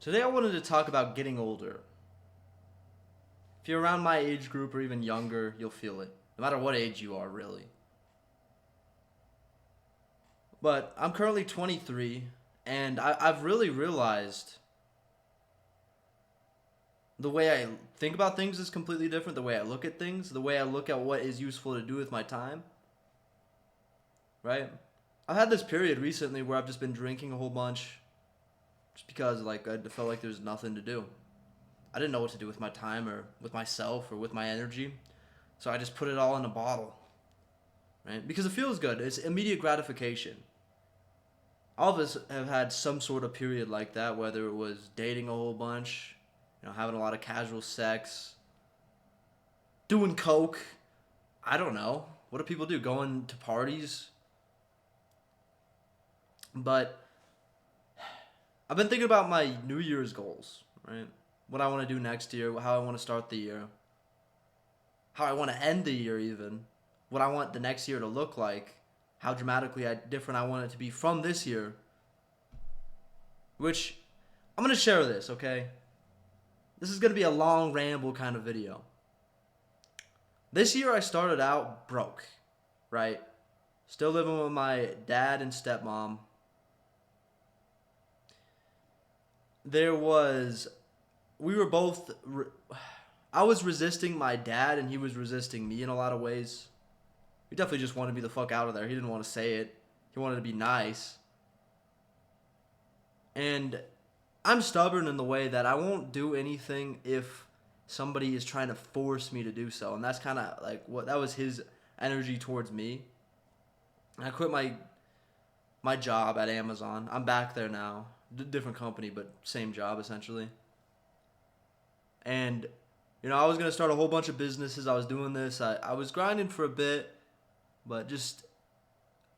Today I wanted to talk about getting older. If you're around my age group or even younger, you'll feel it. No matter what age you are, really. But I'm currently 23, and I've really realized the way I think about things is completely different. The way I look at things, the way I look at what is useful to do with my time, right? I've had this period recently where I've just been drinking a whole bunch just because like I felt like there's nothing to do. I didn't know what to do with my time or with myself or with my energy. So I just put it all in a bottle, right? Because it feels good. It's immediate gratification. All of us have had some sort of period like that, whether it was dating a whole bunch, having a lot of casual sex, doing coke. I don't know. What do people do? Going to parties? But I've been thinking about my New Year's goals, right? What I want to do next year, how I want to start the year, how I want to end the year, even what I want the next year to look like, how dramatically different I want it to be from this year. Which I'm gonna share this, okay? This is gonna be a long ramble kind of video. This year I started out broke, right? Still living with my dad and stepmom. There was, we were both. I was resisting my dad, and he was resisting me in a lot of ways. He definitely just wanted me the fuck out of there. He didn't want to say it. He wanted to be nice. And I'm stubborn in the way that I won't do anything if somebody is trying to force me to do so. And that's kind of like what that was his energy towards me. And I quit my job at Amazon. I'm back there now. Different company, but same job essentially. And I was gonna start a whole bunch of businesses. I was doing this. I was grinding for a bit, but just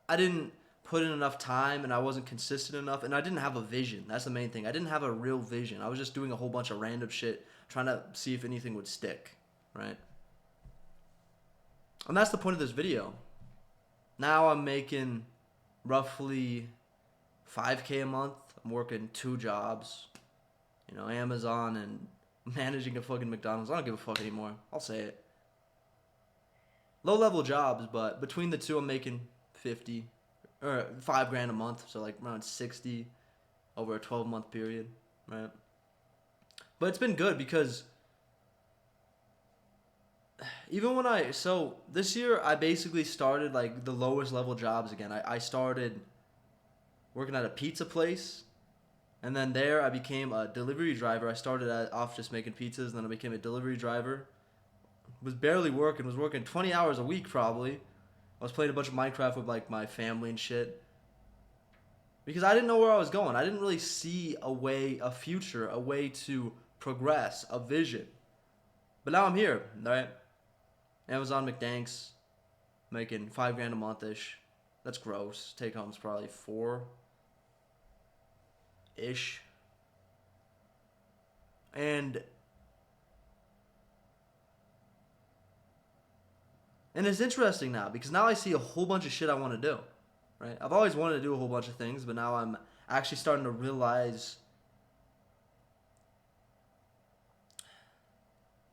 I didn't put in enough time and I wasn't consistent enough and I didn't have a vision. That's the main thing. I didn't have a real vision. I was just doing a whole bunch of random shit trying to see if anything would stick, right? And that's the point of this video. Now I'm making roughly 5K a month. I'm working 2 jobs, Amazon and managing a fucking McDonald's. I don't give a fuck anymore. I'll say it. Low level jobs, but between the two I'm making 50 or 5 grand a month, so like around 60 over a 12-month period, right? But it's been good because even when so this year I basically started like the lowest level jobs again. I started working at a pizza place, and then there I became a delivery driver. I started off just making pizzas, and then I became a delivery driver. Was barely working, was working 20 hours a week probably. I was playing a bunch of Minecraft with like my family and shit. Because I didn't know where I was going. I didn't really see a future, a way to progress, a vision. But now I'm here, right? Amazon McDanks, making 5 grand a month ish. That's gross. Take home's probably 4 ish. And it's interesting now because now I see a whole bunch of shit I want to do. Right? I've always wanted to do a whole bunch of things, but now I'm actually starting to realize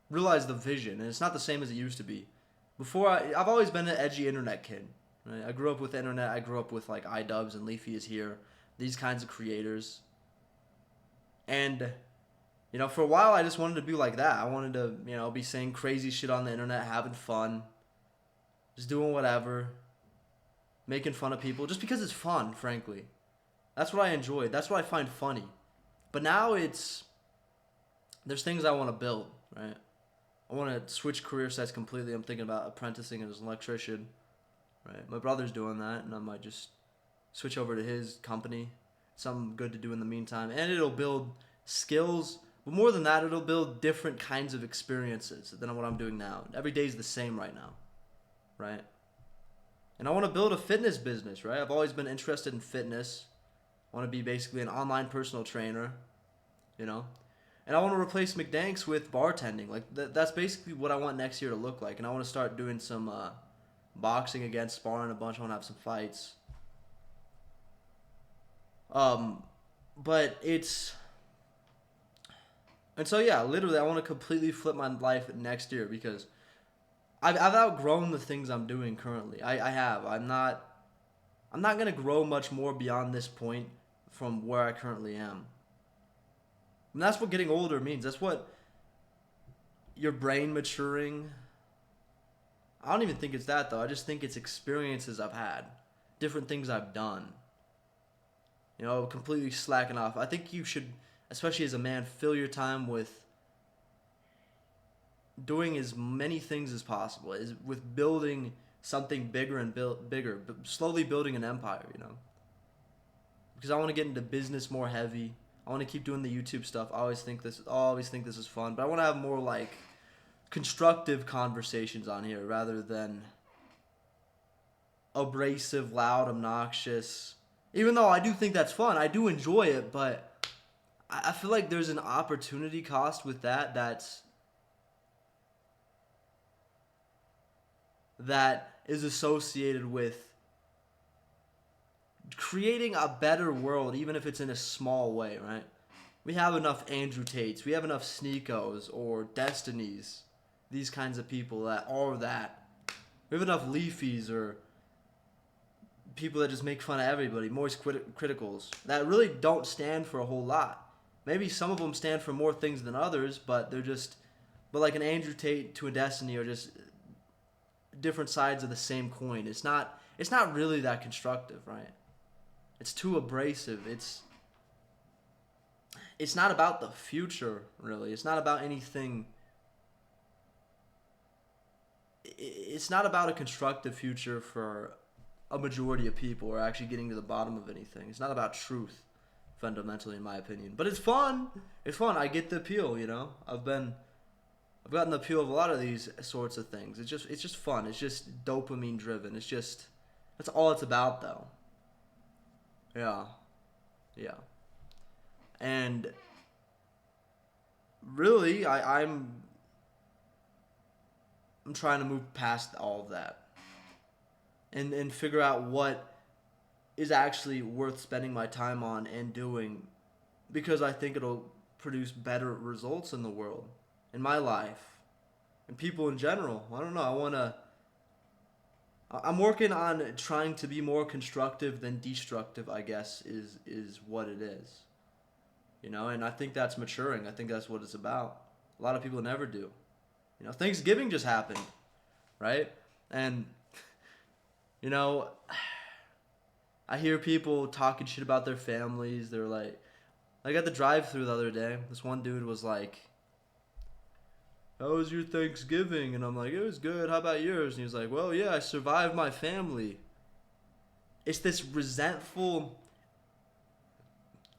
the vision, and it's not the same as it used to be. Before I've always been an edgy internet kid. Right? I grew up with the internet. I grew up with like iDubbbz and Leafy is here, these kinds of creators. And for a while I just wanted to be like that. I wanted to, be saying crazy shit on the internet, having fun, just doing whatever, making fun of people just because it's fun, frankly. That's what I enjoy. That's what I find funny. But now there's things I want to build, right? I want to switch career sets completely. I'm thinking about apprenticing as an electrician, right? My brother's doing that, and I might just switch over to his company. Something good to do in the meantime. And it'll build skills, but more than that, it'll build different kinds of experiences than what I'm doing now. Every day's the same right now, right? And I want to build a fitness business, right? I've always been interested in fitness. I want to be basically an online personal trainer, you know? And I want to replace McDanks with bartending. Like, that's basically what I want next year to look like. And I want to start doing some boxing again, sparring a bunch. I want to have some fights. But And so yeah, literally, I want to completely flip my life next year because I've outgrown the things I'm doing currently. I have. I'm not gonna grow much more beyond this point from where I currently am. And that's what getting older means. That's what your brain maturing. I don't even think it's that though. I just think it's experiences I've had, different things I've done. Completely slacking off. I think you should, especially as a man, fill your time with doing as many things as possible, is with building something bigger and bigger, but slowly building an empire. Because I want to get into business more heavy. I want to keep doing the YouTube stuff. I always think this is fun, but I want to have more like constructive conversations on here rather than abrasive, loud, obnoxious. Even though I do think that's fun, I do enjoy it, but I feel like there's an opportunity cost with that is associated with creating a better world, even if it's in a small way, right? We have enough Andrew Tates, we have enough Sneekos or Destinies, these kinds of people that are that. We have enough Leafies or people that just make fun of everybody, moist criticals, that really don't stand for a whole lot. Maybe some of them stand for more things than others, but like an Andrew Tate to a Destiny are just different sides of the same coin. It's not really that constructive, right? It's too abrasive. It's not about the future, really. It's not about anything. It's not about a constructive future for a majority of people or actually getting to the bottom of anything. It's not about truth, fundamentally, in my opinion. But it's fun. It's fun. I get the appeal, I've gotten the appeal of a lot of these sorts of things. It's just fun. It's just dopamine driven. That's all it's about, though. Yeah. Yeah. And really, I'm trying to move past all of that and figure out what is actually worth spending my time on and doing, because I think it'll produce better results in the world, in my life, and people in general. I don't know. I'm working on trying to be more constructive than destructive, I guess, is what it is. And I think that's maturing. I think that's what it's about. A lot of people never do. Thanksgiving just happened, right? And, I hear people talking shit about their families. They're like at the drive-thru the other day, this one dude was like, "How was your Thanksgiving?" And I'm like, "It was good. How about yours?" And he was like, "Well, yeah, I survived my family." It's this resentful,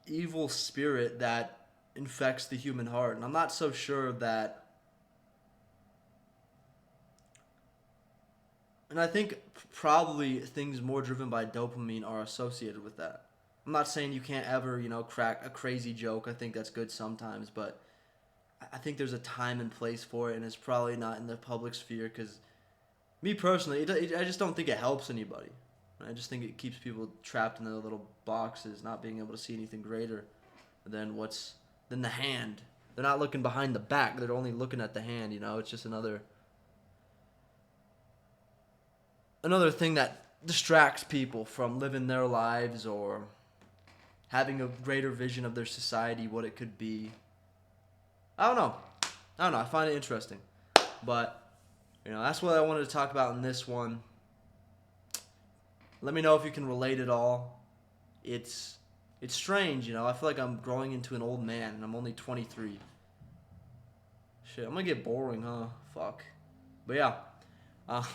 evil spirit that infects the human heart. And I'm not so sure that... And I think probably things more driven by dopamine are associated with that. I'm not saying you can't ever, crack a crazy joke. I think that's good sometimes, but I think there's a time and place for it, and it's probably not in the public sphere because, me personally, I just don't think it helps anybody. I just think it keeps people trapped in their little boxes, not being able to see anything greater than the hand. They're not looking behind the back. They're only looking at the hand, It's just another thing that distracts people from living their lives or having a greater vision of their society, what it could be. I don't know. I find it interesting. But, that's what I wanted to talk about in this one. Let me know if you can relate at all. It's strange, I feel like I'm growing into an old man, and I'm only 23. Shit, I'm gonna get boring, huh? Fuck. But yeah.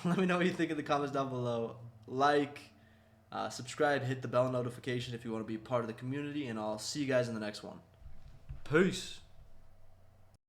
Let me know what you think in the comments down below. Subscribe, hit the bell notification if you want to be part of the community, and I'll see you guys in the next one. Peace.